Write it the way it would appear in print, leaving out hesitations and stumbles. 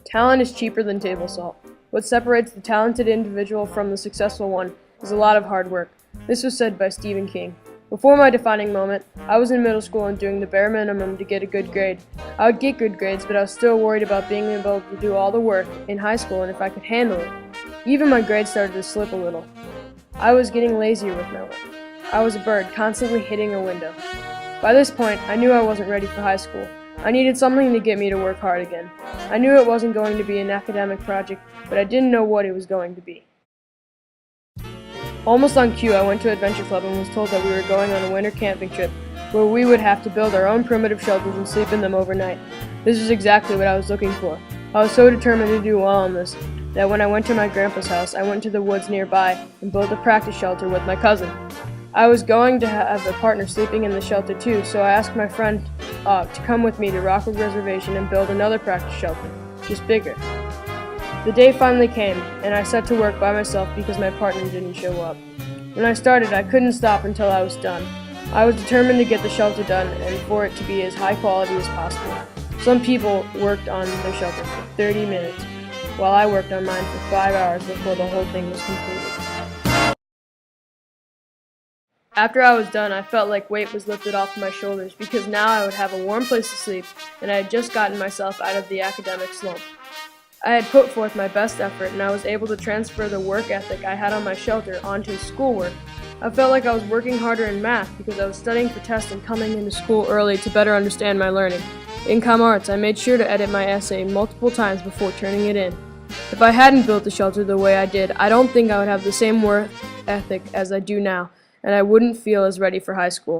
Talent is cheaper than table salt. What separates the talented individual from the successful one is a lot of hard work. This was said by Stephen King. Before my defining moment, I was in middle school and doing the bare minimum to get a good grade. I would get good grades, but I was still worried about being able to do all the work in high school and if I could handle it. Even my grades started to slip a little. I was getting lazier with my work. I was a bird, constantly hitting a window. By this point, I knew I wasn't ready for high school. I needed something to get me to work hard again. I knew it wasn't going to be an academic project, but I didn't know what it was going to be. Almost on cue, I went to Adventure Club and was told that we were going on a winter camping trip where we would have to build our own primitive shelters and sleep in them overnight. This was exactly what I was looking for. I was so determined to do well on this that when I went to my grandpa's house, I went to the woods nearby and built a practice shelter with my cousin. I was going to have a partner sleeping in the shelter too, so I asked my friend to come with me to Rockwood Reservation and build another practice shelter, just bigger. The day finally came, and I set to work by myself because my partner didn't show up. When I started, I couldn't stop until I was done. I was determined to get the shelter done and for it to be as high quality as possible. Some people worked on their shelter for 30 minutes, while I worked on mine for 5 hours before the whole thing was completed. After I was done, I felt like weight was lifted off my shoulders because now I would have a warm place to sleep, and I had just gotten myself out of the academic slump. I had put forth my best effort, and I was able to transfer the work ethic I had on my shelter onto schoolwork. I felt like I was working harder in math because I was studying for tests and coming into school early to better understand my learning. In Com Arts, I made sure to edit my essay multiple times before turning it in. If I hadn't built the shelter the way I did, I don't think I would have the same work ethic as I do now, and I wouldn't feel as ready for high school.